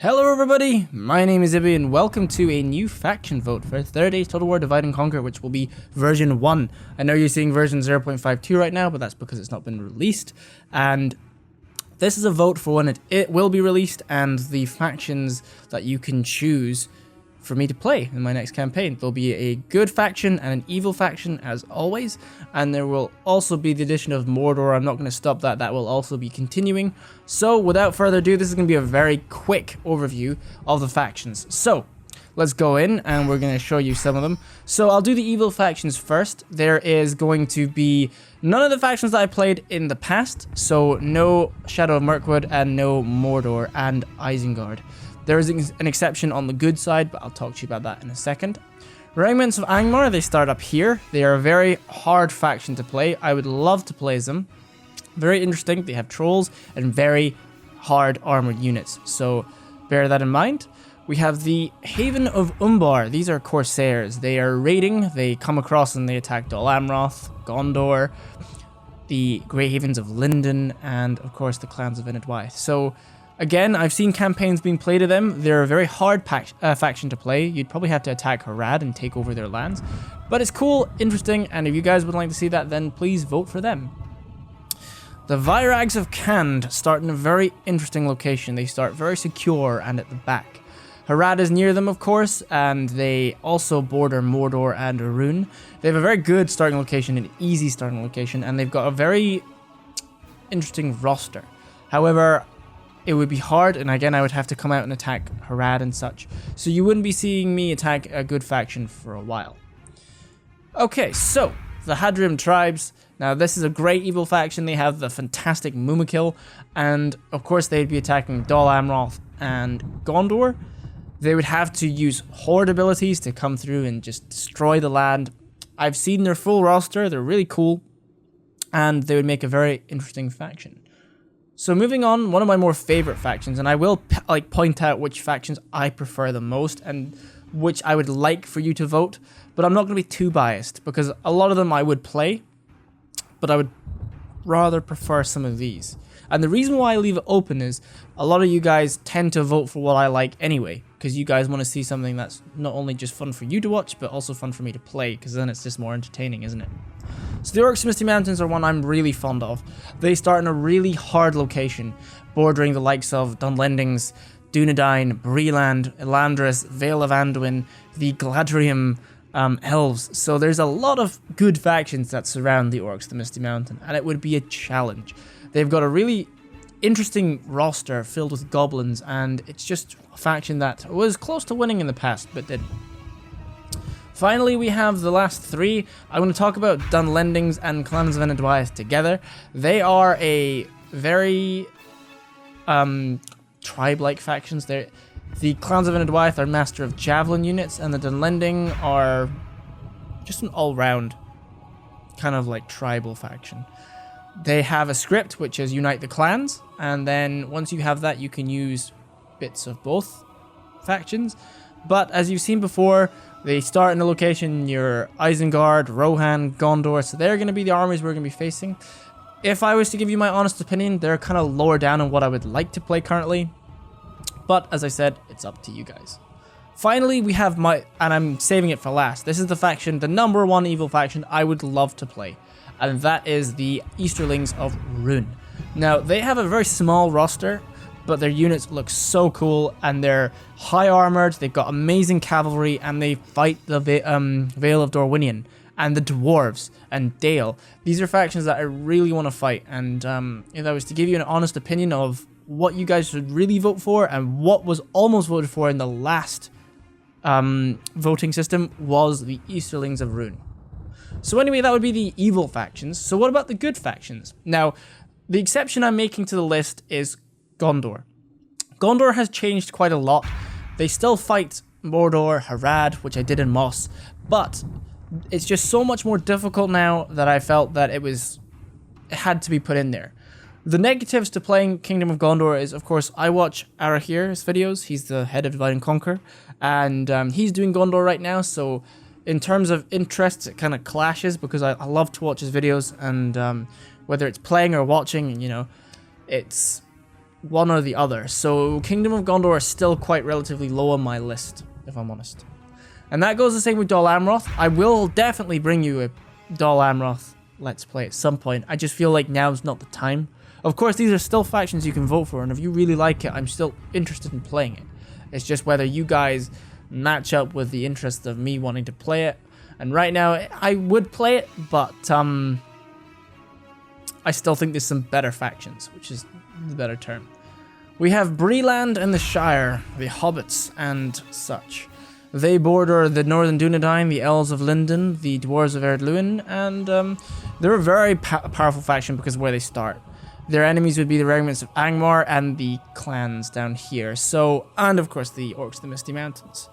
Hello everybody, my name is Ibby and welcome to a new faction vote for 3rd Age Total War Divide and Conquer, which will be version 1. I know you're seeing version 0.52 right now, but that's because it's not been released. And this is a vote for when it will be released and the factions that you can choose for me to play in my next campaign. There'll be a good faction and an evil faction as always, and there will also be the addition of Mordor. I'm not going to stop that, that will also be continuing. So without further ado, this is going to be a very quick overview of the factions. So let's go in and we're going to show you some of them. So I'll do the evil factions first. There is going to be none of the factions that I played in the past, so no Shadow of Mirkwood and no Mordor and Isengard. There is an exception on the good side, but I'll talk to you about that in a second. Remnants of Angmar, they start up here. They are a very hard faction to play. I would love to play them. Very interesting. They have trolls and very hard armored units, so bear that in mind. We have the Haven of Umbar. These are Corsairs. They are raiding. They come across and they attack Dol Amroth, Gondor, the Grey Havens of Lindon, and of course the clans of Inadwaith. So again, I've seen campaigns being played of them. They're a very hard faction to play. You'd probably have to attack Harad and take over their lands. But it's cool, interesting, and if you guys would like to see that, then please vote for them. The Viroids of Khand start in a very interesting location. They start very secure and at the back. Harad is near them, of course, and they also border Mordor and Arun. They have a very good starting location, an easy starting location, and they've got a very interesting roster. However, it would be hard, and again, I would have to come out and attack Harad and such. So you wouldn't be seeing me attack a good faction for a while. Okay, so the Hadram Tribes. Now, this is a great evil faction. They have the fantastic Mumakil, and of course, they'd be attacking Dol Amroth and Gondor. They would have to use horde abilities to come through and just destroy the land. I've seen their full roster. They're really cool, and they would make a very interesting faction. So moving on, one of my more favorite factions, and I will point out which factions I prefer the most and which I would like for you to vote, but I'm not going to be too biased because a lot of them I would play, but I would rather prefer some of these. And the reason why I leave it open is a lot of you guys tend to vote for what I like anyway, because you guys want to see something that's not only just fun for you to watch, but also fun for me to play, because then it's just more entertaining, isn't it? So the Orcs Misty Mountains are one I'm really fond of. They start in a really hard location, bordering the likes of Dunlendings, Dunedain, Breland, Elandris, Vale of Andaman, the Hadram Elves. So there's a lot of good factions that surround the Orcs, the Misty Mountain, and it would be a challenge. They've got a really interesting roster filled with goblins, and it's just a faction that was close to winning in the past, but didn't. Finally, we have the last three. I want to talk about Dunlendings and Clans of Inadwaith together. They are a very tribe-like factions. The Clans of Inadwaith are master of javelin units, and the Dunlending are just an all-round kind of like tribal faction. They have a script, which is Unite the Clans, and then once you have that, you can use bits of both factions. But as you've seen before, they start in a location near Isengard, Rohan, Gondor, so they're going to be the armies we're going to be facing. If I was to give you my honest opinion, they're kind of lower down on what I would like to play currently. But as I said, it's up to you guys. Finally, we have and I'm saving it for last. This is the faction, the #1 evil faction I would love to play. And that is the Easterlings of Rhûn. Now, they have a very small roster, but their units look so cool, and they're high armored, they've got amazing cavalry, and they fight the Vale of Durian, and the Dwarves, and Dale. These are factions that I really want to fight, and if I was to give you an honest opinion of what you guys should really vote for, and what was almost voted for in the last voting system, was the Easterlings of Rhûn. So anyway, that would be the evil factions. So what about the good factions? Now, the exception I'm making to the list is Gondor. Gondor has changed quite a lot. They still fight Mordor, Harad, which I did in Moss, but it's just so much more difficult now that I felt that it had to be put in there. The negatives to playing Kingdom of Gondor is, of course, I watch Arahir's videos. He's the head of Divide and Conquer, and he's doing Gondor right now, so in terms of interests, it kind of clashes because I love to watch his videos, and whether it's playing or watching, you know, it's one or the other. So Kingdom of Gondor is still quite relatively low on my list, if I'm honest. And that goes the same with Dol Amroth. I will definitely bring you a Dol Amroth Let's Play at some point. I just feel like now's not the time. Of course, these are still factions you can vote for, and if you really like it, I'm still interested in playing it. It's just whether you guys match up with the interest of me wanting to play it. And right now, I would play it, but I still think there's some better factions, which is the better term. We have Breland and the Shire, the Hobbits and such. They border the Northern Dunedain, the Elves of Lindon, the Dwarves of Erdluin, and they're a very powerful faction because of where they start. Their enemies would be the regiments of Angmar and the clans down here. So, and of course the Orcs of the Misty Mountains.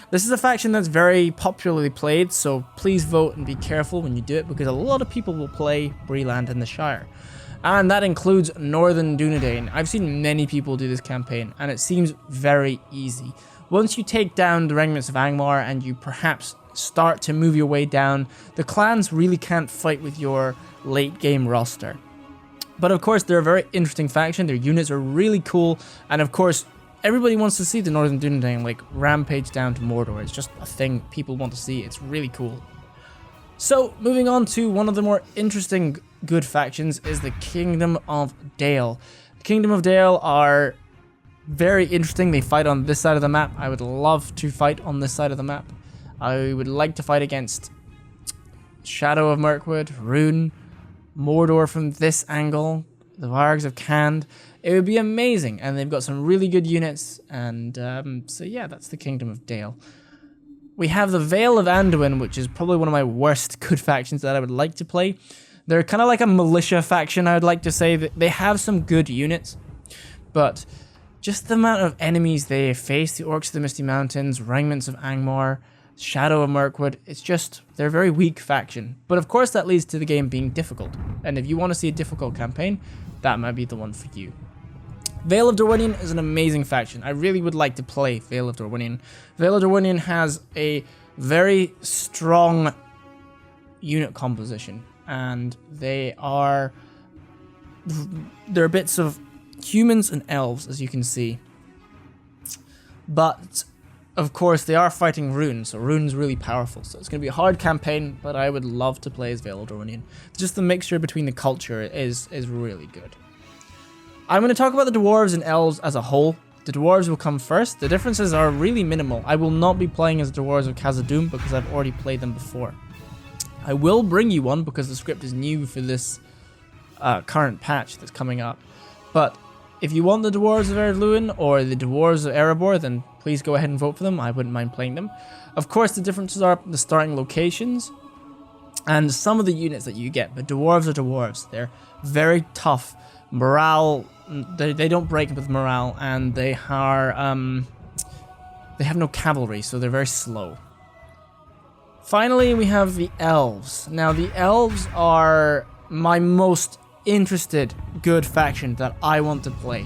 This is a faction that's very popularly played, so please vote and be careful when you do it because a lot of people will play Breland and the Shire. And that includes Northern Dunedain. I've seen many people do this campaign and it seems very easy. Once you take down the regiments of Angmar and you perhaps start to move your way down, the clans really can't fight with your late game roster. But of course, they're a very interesting faction, their units are really cool, and of course, everybody wants to see the Northern Dunedain like rampage down to Mordor. It's just a thing people want to see, it's really cool. So, moving on to one of the more interesting good factions is the Kingdom of Dale. The Kingdom of Dale are very interesting, they fight on this side of the map. I would love to fight on this side of the map. I would like to fight against Shadow of Mirkwood, Rune, Mordor from this angle, the Vargs of Khand. It would be amazing, and they've got some really good units, and so yeah, that's the Kingdom of Dale. We have the Veil of Andaman, which is probably one of my worst good factions that I would like to play. They're kind of like a militia faction, I would like to say. That they have some good units, but just the amount of enemies they face, the Orcs of the Misty Mountains, regiments of Angmar, Shadow of Mirkwood, it's just, they're a very weak faction. But of course that leads to the game being difficult. And if you want to see a difficult campaign, that might be the one for you. Vale of Durian is an amazing faction. I really would like to play Vale of Durian. Vale of Durian has a very strong unit composition. And there are bits of humans and elves, as you can see. But of course, they are fighting Rune, so Rune's really powerful. So it's going to be a hard campaign, but I would love to play as Veil of Durian. Just the mixture between the culture is really good. I'm going to talk about the Dwarves and Elves as a whole. The Dwarves will come first. The differences are really minimal. I will not be playing as the Dwarves of Khazad-dûm because I've already played them before. I will bring you one because the script is new for this current patch that's coming up. But if you want the Dwarves of Erdluin or the Dwarves of Erebor, then please go ahead and vote for them. I wouldn't mind playing them. Of course, the differences are the starting locations and some of the units that you get. But Dwarves are Dwarves. They're very tough. Morale, they don't break with morale, and they have no cavalry, so they're very slow. Finally, we have the Elves. Now, the Elves are my most interested good faction that I want to play.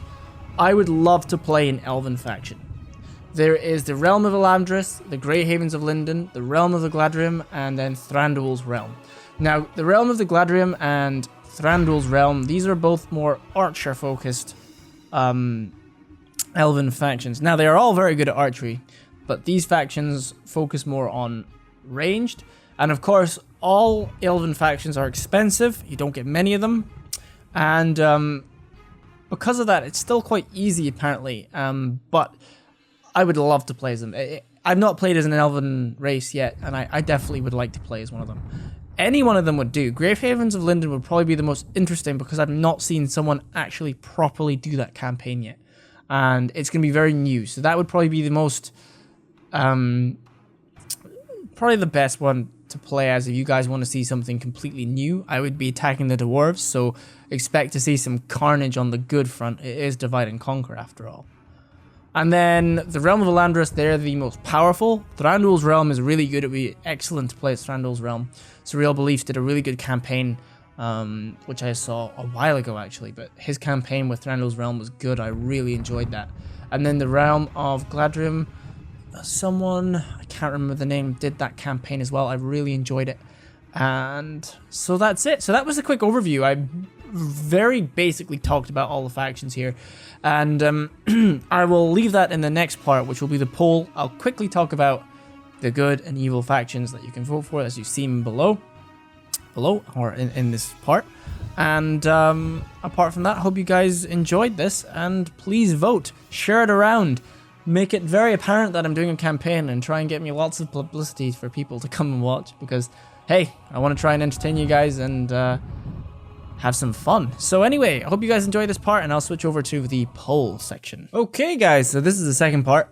I would love to play an Elven faction. There is the Realm of Elamdris, the Grey Havens of Lindon, the Realm of the Gladrium, and then Thranduil's Realm. Now, the Realm of the Gladrium and Thranduil's Realm, these are both more archer-focused Elven factions. Now, they are all very good at archery, but these factions focus more on ranged. And of course, all Elven factions are expensive. You don't get many of them. And because of that, it's still quite easy, apparently. But I would love to play as them. I've not played as an Elven race yet, and I definitely would like to play as one of them. Any one of them would do. Grave Havens of Lindon would probably be the most interesting because I've not seen someone actually properly do that campaign yet. And it's going to be very new. So that would probably be the most... probably the best one to play as if you guys want to see something completely new. I would be attacking the Dwarves, so expect to see some carnage on the good front. It is Divide and Conquer after all. And then the Realm of Elamdris, they're the most powerful. Thranduil's Realm is really good. It would be excellent to play as Thranduil's Realm. Surreal Beliefs did a really good campaign, which I saw a while ago actually, but his campaign with Thranduil's Realm was good. I really enjoyed that. And then the Realm of Gladrium, someone, I can't remember the name, did that campaign as well. I really enjoyed it. And so that's it. So that was a quick overview. I'm very basically talked about all the factions here, and I will leave that in the next part, which will be the poll. I'll quickly talk about the good and evil factions that you can vote for, as you've seen below or in this part. And apart from that, I hope you guys enjoyed this, and please vote, share it around, make it very apparent that I'm doing a campaign, and try and get me lots of publicity for people to come and watch, because hey, I want to try and entertain you guys and have some fun. So anyway, I hope you guys enjoyed this part, and I'll switch over to the poll section. Okay guys, so this is the second part.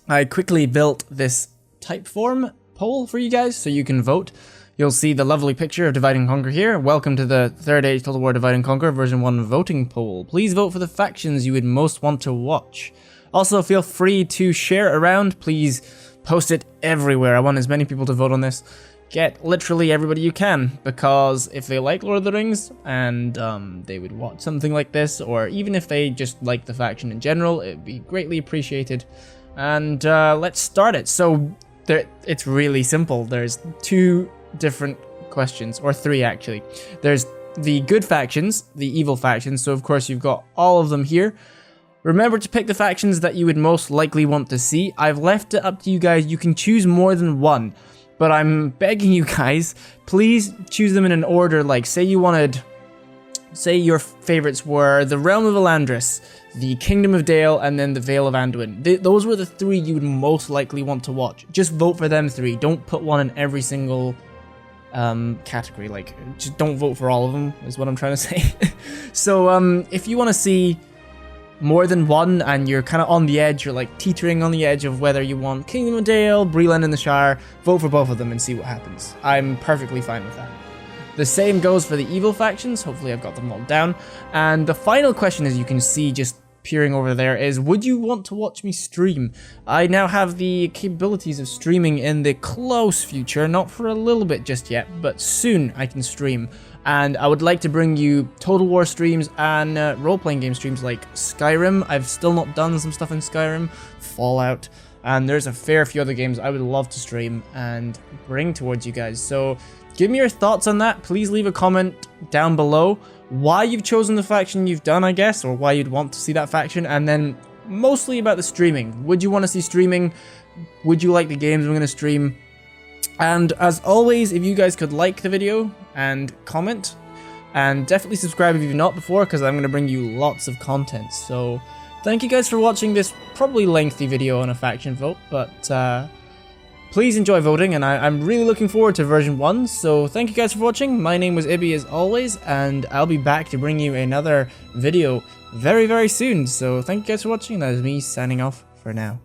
I quickly built this type form poll for you guys so you can vote. You'll see the lovely picture of Divide and Conquer here. Welcome to the Third Age Total War Divide and Conquer version 1 voting poll. Please vote for the factions you would most want to watch. Also, feel free to share around. Please post it everywhere. I want as many people to vote on this. Get literally everybody you can, because if they like Lord of the Rings and they would watch something like this, or even if they just like the faction in general, it'd be greatly appreciated. And let's start it. So it's really simple. There's 2 different questions, or 3 actually. There's the good factions, the evil factions, so of course you've got all of them here. Remember to pick the factions that you would most likely want to see. I've left it up to you guys. You can choose more than one, but I'm begging you guys, please choose them in an order. Like, say your favorites were the Realm of Elandris, the Kingdom of Dale, and then the Vale of Andaman. Those were the 3 you would most likely want to watch. Just vote for them 3. Don't put one in every single category. Like, just don't vote for all of them, is what I'm trying to say. So if you want to see more than one and you're kind of on the edge, you're like teetering on the edge of whether you want Kingdom of Dale, Breland in the Shire, vote for both of them and see what happens. I'm perfectly fine with that. The same goes for the evil factions. Hopefully I've got them all down. And the final question, as you can see just peering over there, is would you want to watch me stream? I now have the capabilities of streaming in the close future, not for a little bit just yet, but soon I can stream. And I would like to bring you Total War streams and role-playing game streams like Skyrim. I've still not done some stuff in Skyrim, Fallout, and there's a fair few other games I would love to stream and bring towards you guys. So give me your thoughts on that. Please leave a comment down below why you've chosen the faction you've done, I guess, or why you'd want to see that faction, and then mostly about the streaming. Would you want to see streaming? Would you like the games I'm going to stream? And as always, if you guys could like the video and comment, and definitely subscribe if you've not before, because I'm going to bring you lots of content. So thank you guys for watching this probably lengthy video on a faction vote, but please enjoy voting, and I'm really looking forward to version 1. So thank you guys for watching. My name was Ibby as always, and I'll be back to bring you another video very, very soon. So thank you guys for watching. That is me signing off for now.